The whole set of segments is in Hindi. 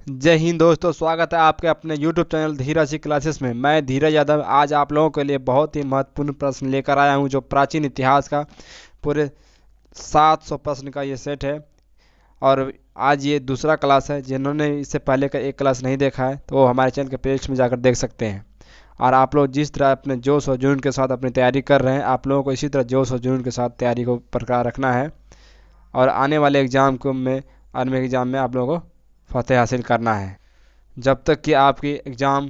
जय हिंद दोस्तों, स्वागत है आपके अपने YouTube चैनल धीरज जी क्लासेस में। मैं धीरज यादव आज आप लोगों के लिए बहुत ही महत्वपूर्ण प्रश्न लेकर आया हूं, जो प्राचीन इतिहास का पूरे 700 प्रश्न का ये सेट है। और आज ये दूसरा क्लास है। जिन्होंने इससे पहले का एक क्लास नहीं देखा है तो वो हमारे चैनल के पेज में जाकर देख सकते हैं। और आप लोग जिस तरह अपने जोश और जुनून के साथ अपनी तैयारी कर रहे हैं, आप लोगों को इसी तरह जोश और जुनून के साथ तैयारी को बरकरार रखना है और आने वाले आर्मी एग्ज़ाम में आप लोगों को फतेह हासिल करना है। जब तक कि आपकी एग्ज़ाम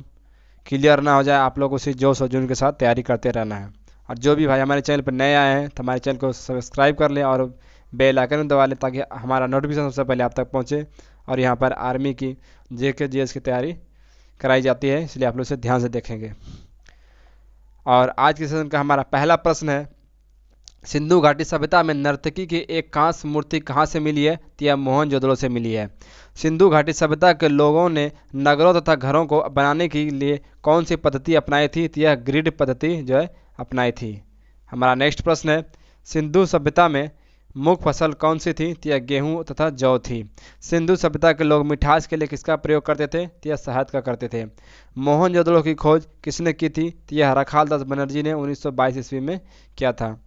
क्लियर ना हो जाए, आप लोग उसी जोश और जुनून के साथ तैयारी करते रहना है। और जो भी भाई हमारे चैनल पर नए आए हैं तो हमारे चैनल को सब्सक्राइब कर लें और बेल आइकन दबा लें, ताकि हमारा नोटिफिकेशन सबसे पहले आप तक पहुंचे। और यहाँ पर आर्मी की JK GS की तैयारी कराई जाती है, इसलिए आप लोग इसे ध्यान से देखेंगे। और आज के सेशन का हमारा पहला प्रश्न है, सिंधु घाटी सभ्यता में नर्तकी की एक कांस्य मूर्ति कहाँ से मिली है? तो यह मोहनजोदड़ो से मिली है। सिंधु घाटी सभ्यता के लोगों ने नगरों तथा घरों को बनाने के लिए कौन सी पद्धति अपनाई थी? तो यह ग्रिड पद्धति जो है अपनाई थी। हमारा नेक्स्ट प्रश्न है, सिंधु सभ्यता में मुख्य फसल कौन सी थी? तो यह गेहूँ तथा जौ थी। सिंधु सभ्यता के लोग मिठास के लिए किसका प्रयोग करते थे? तो यह शहद का करते थे। मोहनजोदड़ो की खोज किसने की थी? तो यह रखाल दास बनर्जी ने 1922 ईस्वी में किया था।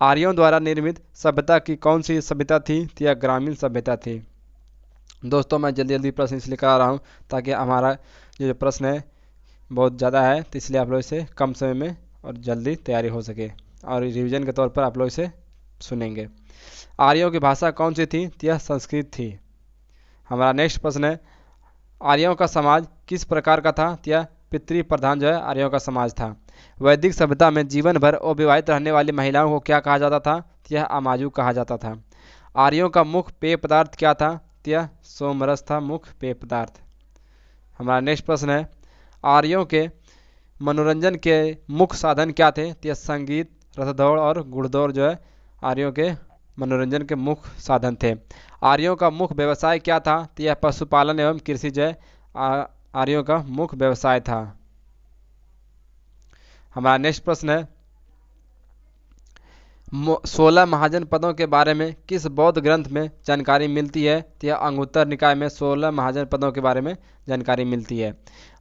आर्यों द्वारा निर्मित सभ्यता की कौन सी सभ्यता थी? तो यह ग्रामीण सभ्यता थी। दोस्तों, मैं जल्दी जल्दी प्रश्न इसलिए करा रहा हूँ ताकि हमारा ये जो प्रश्न है बहुत ज़्यादा है, तो इसलिए आप लोग इसे कम समय में और जल्दी तैयारी हो सके और रिवीजन के तौर पर आप लोग इसे सुनेंगे। आर्यों की भाषा कौन सी थी? तो यह संस्कृत थी। हमारा नेक्स्ट प्रश्न है, आर्यों का समाज किस प्रकार का था? तो यह पितृ प्रधान जो है आर्यों का समाज था। वैदिक सभ्यता में जीवन भर अविवाहित रहने वाली महिलाओं को क्या कहा जाता था? तो यह अमाजू कहा जाता था। आर्यों का मुख्य पेय पदार्थ क्या था? तो यह सोमरस था मुख्य पेय पदार्थ। हमारा नेक्स्ट प्रश्न है, आर्यों के मनोरंजन के मुख्य साधन क्या थे? तो यह संगीत, रथदौड़ और घुड़दौड़ जो है आर्यों के मनोरंजन के मुख्य साधन थे। आर्यों का मुख्य व्यवसाय क्या था? तो यह पशुपालन एवं कृषि जो है आर्यों का मुख्य व्यवसाय था। हमारा नेक्स्ट प्रश्न है, 16 महाजनपदों के बारे में किस बौद्ध ग्रंथ में जानकारी मिलती है? तो यह अंगुत्तर निकाय में 16 महाजनपदों के बारे में जानकारी मिलती है।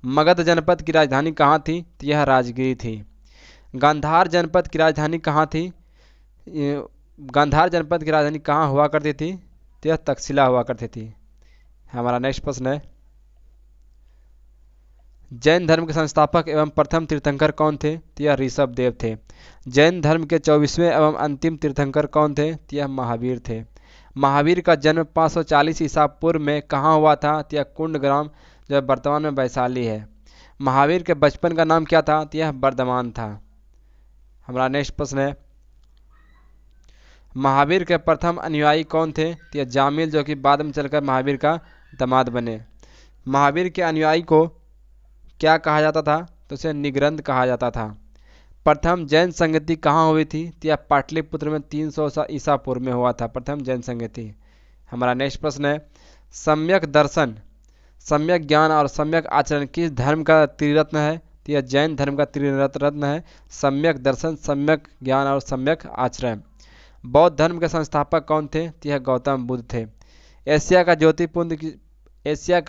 मगध जनपद की राजधानी कहाँ थी? तो यह राजगिरी थी। गांधार जनपद की राजधानी कहाँ थी? गांधार जनपद की राजधानी कहाँ हुआ करती थी? तो यह तक्षशिला हुआ करती थी। हमारा नेक्स्ट प्रश्न है, जैन धर्म के संस्थापक एवं प्रथम तीर्थंकर कौन थे? तो यह ऋषभ देव थे। जैन धर्म के 24वें एवं अंतिम तीर्थंकर कौन थे? तो यह महावीर थे। महावीर का जन्म 540 ईसा पूर्व में कहाँ हुआ था? तो यह कुंडग्राम जो वर्तमान में वैशाली है। महावीर के बचपन का नाम क्या था? तो यह वर्धमान था। हमारा नेक्स्ट प्रश्न है, महावीर के प्रथम अनुयायी कौन थे? तो यह जामिल, जो कि बाद में चलकर महावीर का दामाद बने। महावीर के अनुयायी को क्या कहा जाता था? तो उसे निगरंध कहा जाता था। प्रथम जैन संगति कहाँ हुई थी? तो यह पाटलिपुत्र में 300 ईसा पूर्व में हुआ था प्रथम जैन संगति। हमारा नेक्स्ट प्रश्न है, सम्यक दर्शन, सम्यक ज्ञान और सम्यक आचरण किस धर्म का त्रिरत्न है? तो यह जैन धर्म का त्रिरत्न है, सम्यक दर्शन, सम्यक ज्ञान और सम्यक आचरण। बौद्ध धर्म के संस्थापक कौन थे? तो यह गौतम बुद्ध थे। एशिया का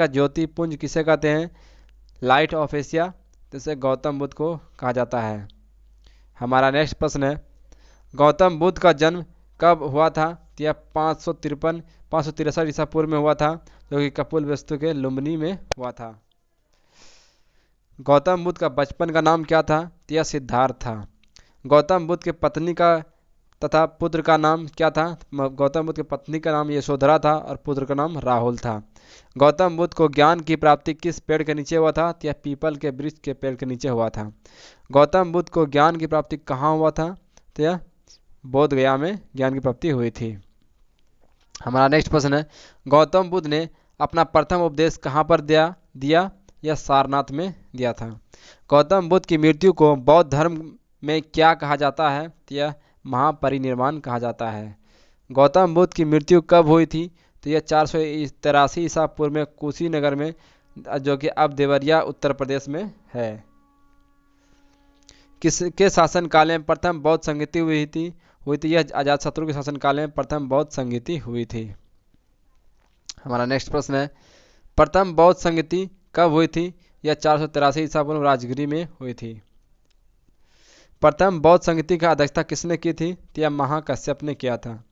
ज्योतिपुंज किसे कहते हैं? लाइट ऑफ एशिया, जिसे गौतम बुद्ध को कहा जाता है। हमारा नेक्स्ट प्रश्न है, गौतम बुद्ध का जन्म कब हुआ था? तो यह 563 ईसा पूर्व में हुआ था, जो कि कपिलवस्तु के लुम्बिनी में हुआ था। गौतम बुद्ध का बचपन का नाम क्या था? तो यह सिद्धार्थ था। गौतम बुद्ध के पत्नी का तथा पुत्र का नाम क्या था? गौतम बुद्ध की पत्नी का नाम यशोधरा था और पुत्र का नाम राहुल था। गौतम बुद्ध को ज्ञान की प्राप्ति किस पेड़ के नीचे हुआ था? तो यह पीपल के वृक्ष के पेड़ के नीचे हुआ था। गौतम बुद्ध को ज्ञान की प्राप्ति कहाँ हुआ था? तो यह बोध गया में ज्ञान की प्राप्ति हुई थी। हमारा नेक्स्ट प्रश्न है, गौतम बुद्ध ने अपना प्रथम उपदेश कहाँ पर दिया? यह सारनाथ में दिया था। गौतम बुद्ध की मृत्यु को बौद्ध धर्म में क्या कहा जाता है? तो यह महापरिनिर्वाण कहा जाता है। गौतम बुद्ध की मृत्यु कब हुई थी? तो यह 483 ईसा पूर्व में कुशीनगर में, जो कि अब देवरिया उत्तर प्रदेश में है। किसके शासनकाल में प्रथम बौद्ध संगीति हुई थी? यह अजातशत्रु के शासनकाल में प्रथम बौद्ध संगीति हुई थी। हमारा नेक्स्ट प्रश्न है, प्रथम बौद्ध संगति कब हुई थी? यह 483 ईसा पूर्व राजगिरी में हुई थी। प्रथम बौद्ध संगति का अध्यक्षता किसने की थी? तो यह महाकश्यप ने किया था।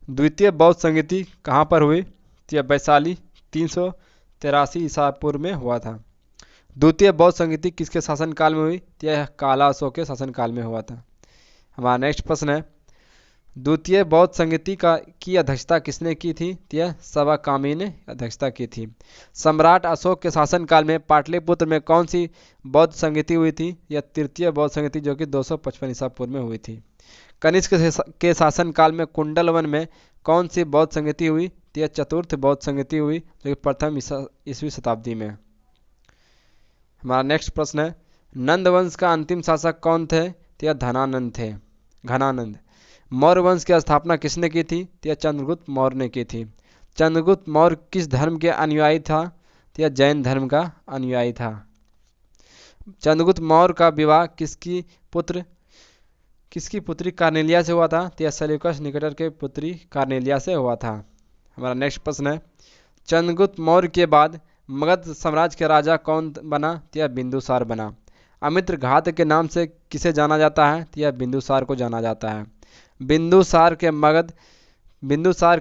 द्वितीय बौद्ध संगति कहाँ पर हुई? तो यह वैशाली 383 ईसा पूर्व में हुआ था। द्वितीय बौद्ध संगति किसके शासनकाल में हुई? तो यह काला अशोक के शासनकाल में हुआ था। हमारा नेक्स्ट प्रश्न है, द्वितीय बौद्ध संगति की अध्यक्षता किसने की थी? तो यह सवाकामी ने अध्यक्षता की थी। सम्राट अशोक के शासनकाल में पाटलिपुत्र में कौन सी बौद्ध संगति हुई थी? यह तृतीय बौद्ध संगति जो कि 255 ईसा पूर्व में हुई थी। कनिष्क के शासनकाल में कुंडलवन में कौन सी बौद्ध संगति हुई? तो यह चतुर्थ बौद्ध संगति हुई जो कि प्रथम ईसवी शताब्दी में। हमारा नेक्स्ट प्रश्न है, नंद वंश का अंतिम शासक कौन थे? तो यह धनानंद थे, घनानंद। मौर्य वंश की स्थापना किसने की थी? तो यह चंद्रगुप्त मौर्य ने की थी। चंद्रगुप्त मौर्य किस धर्म के अनुयायी था? तो यह जैन धर्म का अनुयायी था। चंद्रगुप्त मौर्य का विवाह किसकी पुत्री कार्नेलिया से हुआ था? तो यह सेल्यूकस निकेटर के पुत्री कार्नेलिया से हुआ था। हमारा नेक्स्ट प्रश्न है, चंद्रगुप्त मौर्य के बाद मगध साम्राज्य के राजा कौन बना? तो यह बिंदुसार बना। अमित्र घात के नाम से किसे जाना जाता है? तो यह बिंदुसार को जाना जाता है। बिंदुसार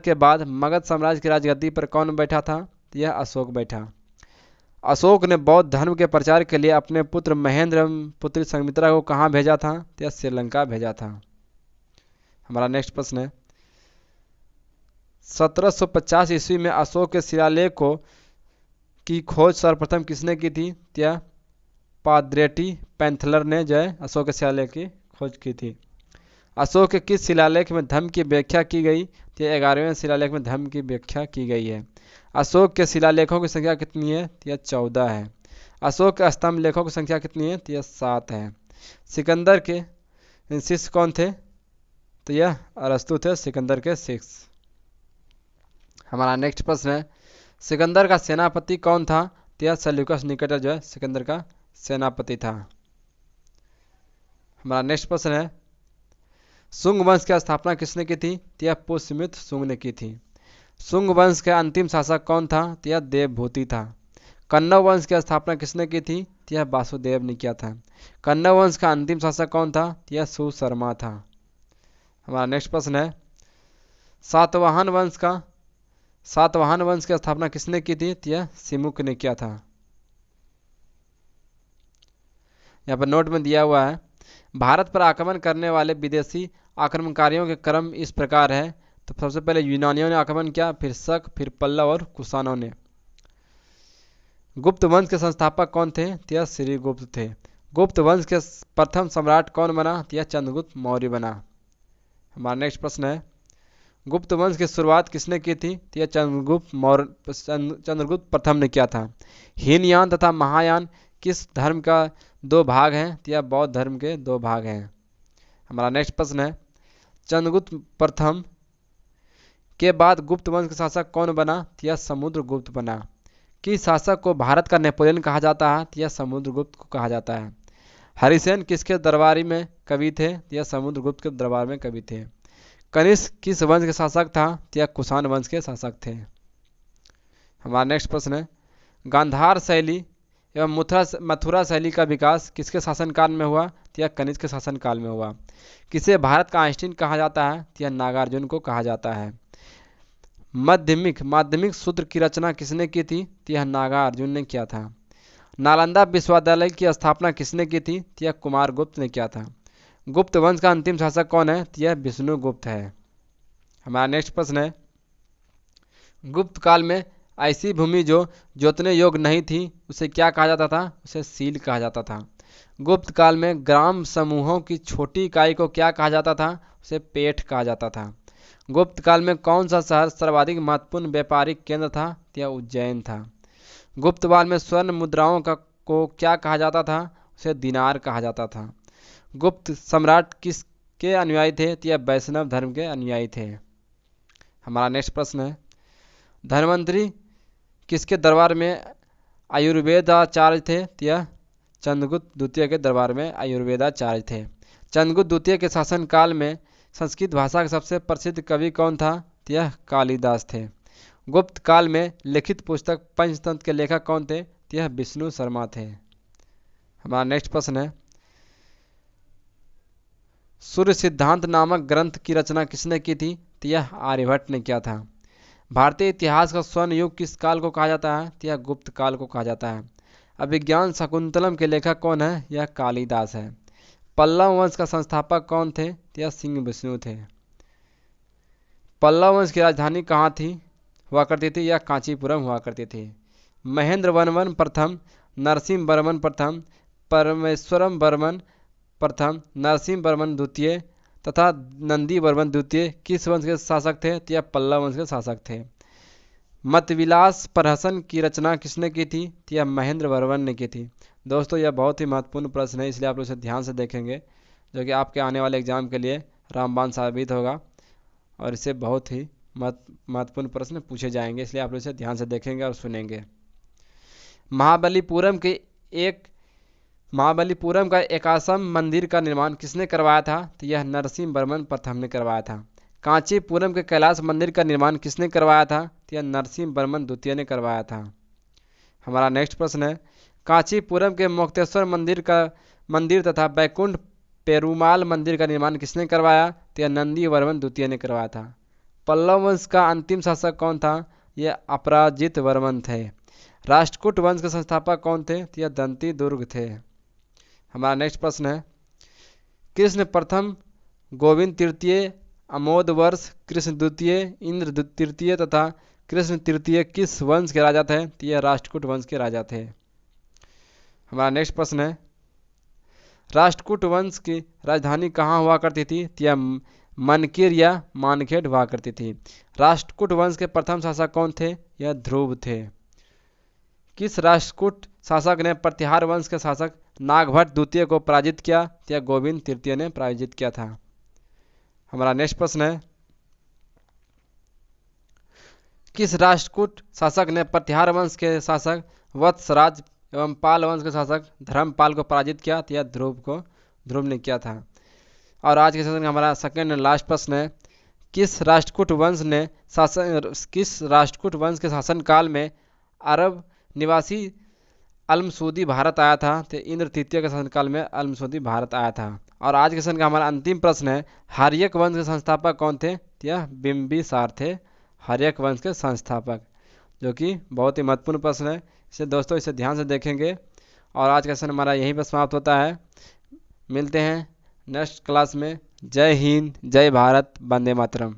के बाद मगध साम्राज्य की राजगद्दी पर कौन बैठा था? तो यह अशोक बैठा। अशोक ने बौद्ध धर्म के प्रचार के लिए अपने पुत्र महेंद्र एवं पुत्री संघमित्रा को कहाँ भेजा था? तो यह श्रीलंका भेजा था। हमारा नेक्स्ट प्रश्न है, 1750 ईस्वी में अशोक के शिलालेख की खोज सर्वप्रथम किसने की थी? तो यह पाद्रेटी पैंथलर ने जो है अशोक के शिलालेख की खोज की थी। अशोक के किस शिलालेख में धर्म की व्याख्या की गई? तो 11वें शिलालेख में धर्म की व्याख्या की गई है। अशोक के शिलालेखों की संख्या कितनी है? तो यह 14 है। अशोक के स्तंभ लेखों की संख्या कितनी है? तो यह 7 है। सिकंदर के शिष्य कौन थे? तो यह अरस्तु थे, सिकंदर के शिष्य। हमारा नेक्स्ट प्रश्न है, सिकंदर का सेनापति कौन था? तो यह सेल्यूकस निकेटर जो है सिकंदर का सेनापति था। हमारा नेक्स्ट प्रश्न है, शुंग वंश की स्थापना किसने की थी? तो यह पुष्यमित्र शुंग ने की थी। शुंग वंश का अंतिम शासक कौन था? तो यह देवभूति था। कन्नौ वंश की स्थापना किसने की थी? तो यह वासुदेव ने किया था। कन्नौ वंश का अंतिम शासक कौन था? तो यह सुशर्मा था। हमारा नेक्स्ट प्रश्न है, सातवाहन वंश की स्थापना किसने की थी? तो यह सिमुक ने किया था। यहाँ पर नोट में दिया हुआ है, भारत पर आक्रमण करने वाले विदेशी आक्रमणकारियों के क्रम इस प्रकार है। तो सबसे पहले यूनानियों ने आक्रमण किया, फिर शक, फिर पल्लव और कुषाणों ने। गुप्त वंश के संस्थापक कौन थे? तो यह श्रीगुप्त थे। गुप्त वंश के प्रथम सम्राट कौन बना? तो यह चंद्रगुप्त मौर्य बना। हमारा नेक्स्ट प्रश्न है, गुप्त वंश की शुरुआत किसने की थी? तो यह चंद्रगुप्त प्रथम ने किया था। हीनयान तथा महायान किस धर्म का 2 भाग हैं? तो यह बौद्ध धर्म के 2 भाग हैं। हमारा नेक्स्ट प्रश्न है, चंद्रगुप्त प्रथम के बाद गुप्त वंश का शासक कौन बना? तो यह समुद्रगुप्त बना। किस शासक को भारत का नेपोलियन कहा जाता है? तो यह समुद्रगुप्त को कहा जाता है। हरिसेन किसके दरबारी में कवि थे? तो यह समुद्रगुप्त के दरबार में कवि थे। कनिष्क किस वंश के शासक था? तो यह कुषाण वंश के शासक थे। हमारा नेक्स्ट प्रश्न है, गांधार शैली एवं मथुरा शैली का विकास किसके शासनकाल में हुआ? तो यह कनिष्क के शासनकाल में हुआ। किसे भारत का आइंस्टीन कहा जाता है? तो यह नागार्जुन को कहा जाता है। माध्यमिक सूत्र की रचना किसने की थी? तो यह नागार्जुन ने किया था। नालंदा विश्वविद्यालय की स्थापना किसने की थी? तो यह कुमारगुप्त ने किया था। गुप्त वंश का अंतिम शासक कौन है? तो यह विष्णुगुप्त है। हमारा नेक्स्ट प्रश्न है, गुप्त काल में ऐसी भूमि जो जोतने योग्य नहीं थी उसे क्या कहा जाता था? उसे सील कहा जाता था। गुप्त काल में ग्राम समूहों की छोटी इकाई को क्या कहा जाता था? उसे पेठ कहा जाता था। गुप्त काल में कौन सा शहर सर्वाधिक महत्वपूर्ण व्यापारिक केंद्र था? तो यह उज्जैन था। गुप्त काल में स्वर्ण मुद्राओं को क्या कहा जाता था? उसे दिनार कहा जाता था। गुप्त सम्राट किसके अनुयायी थे? तो यह वैष्णव धर्म के अनुयायी थे। हमारा नेक्स्ट प्रश्न है, धन्वंतरी किसके दरबार में आयुर्वेदाचार्य थे? तो यह चंद्रगुप्त द्वितीय के दरबार में आयुर्वेदाचार्य थे। चंद्रगुप्त द्वितीय के शासनकाल में संस्कृत भाषा के सबसे प्रसिद्ध कवि कौन था? तो यह कालिदास थे। गुप्त काल में लिखित पुस्तक पंचतंत्र के लेखक कौन थे? तो यह विष्णु शर्मा थे। हमारा नेक्स्ट प्रश्न है, सूर्य सिद्धांत नामक ग्रंथ की रचना किसने की थी? तो यह आर्यभट्ट ने किया था। भारतीय इतिहास का स्वर्ण युग किस काल को कहा जाता है? तो यह गुप्त काल को कहा जाता है। अभिज्ञान शाकुंतलम के लेखक कौन है? यह कालिदास है। पल्लव वंश का संस्थापक कौन थे? तो यह सिंह विष्णु थे। पल्लव वंश की राजधानी कहाँ थी हुआ करती थी? यह कांचीपुरम हुआ करती थी। महेंद्र वर्मन प्रथम, नरसिंह वर्मन प्रथम, परमेश्वरम वर्मन प्रथम, नरसिंह वर्मन द्वितीय तथा नंदी वर्मन द्वितीय किस वंश के शासक थे? तो यह पल्लव वंश के शासक थे। मतविलास प्रहसन की रचना किसने की थी? तो यह महेंद्र वर्मन ने की थी। दोस्तों यह बहुत ही महत्वपूर्ण प्रश्न है, इसलिए आप लोग इसे ध्यान से देखेंगे, जो कि आपके आने वाले एग्जाम के लिए रामबाण साबित होगा और इससे बहुत ही महत्वपूर्ण प्रश्न पूछे जाएंगे, इसलिए आप लोग इसे ध्यान से देखेंगे और सुनेंगे। महाबलीपुरम का एकाश्म मंदिर का निर्माण किसने करवाया था? तो यह नरसिंह वर्मन प्रथम ने करवाया था। कांचीपुरम के कैलाश मंदिर का निर्माण किसने करवाया था? तो यह नरसिंह वर्मन द्वितीय ने करवाया था। हमारा नेक्स्ट प्रश्न है, कांचीपुरम के मुक्तेश्वर मंदिर तथा बैकुंठ पेरुमाल मंदिर का निर्माण किसने करवाया? तो यह नंदी वर्मन द्वितीय ने करवाया था। पल्लव वंश का अंतिम शासक कौन था? यह अपराजित वर्मन थे। राष्ट्रकूट वंश के संस्थापक कौन थे? तो यह दंती दुर्ग थे। हमारा नेक्स्ट प्रश्न है, कृष्ण प्रथम, गोविंद तृतीय, अमोद वर्ष, कृष्ण द्वितीय, इंद्र तृतीय तथा कृष्ण तृतीय किस वंश के राजा थे? तो यह राष्ट्रकूट वंश के राजा थे। हमारा नेक्स्ट प्रश्न है, राष्ट्रकूट वंश की राजधानी कहाँ हुआ करती थी? तो यह मनकिर या मानखेड़ हुआ करती थी। राष्ट्रकूट वंश के प्रथम शासक कौन थे? यह ध्रुव थे। किस राष्ट्रकूट शासक ने प्रतिहार वंश के शासक नागभट्ट द्वितीय को पराजित किया? तो यह गोविंद तृतीय ने पराजित किया था। हमारा नेक्स्ट प्रश्न है, किस राष्ट्रकूट शासक ने प्रतिहार वंश के शासक वत्सराज एवं पाल वंश के शासक धर्मपाल को पराजित किया? तो यह ध्रुव ने किया था। और आज के सेशन का हमारा सेकंड एंड लास्ट प्रश्न है, किस राष्ट्रकूट वंश के शासन काल में अरब निवासी अल्मसूदी भारत आया था? तो इंद्र तृतीय के शासनकाल में अल्मसूदी भारत आया था। और आज के सेशन का हमारा अंतिम प्रश्न है, हर्यक वंश के संस्थापक कौन थे? तो यह बिंबिसार थे, हर्यक वंश के संस्थापक, जो कि बहुत ही महत्वपूर्ण प्रश्न है। इसे दोस्तों इसे ध्यान से देखेंगे। और आज का सेशन हमारा यहीं पर समाप्त होता है। मिलते हैं नेक्स्ट क्लास में। जय हिंद, जय भारत, वंदे मातरम।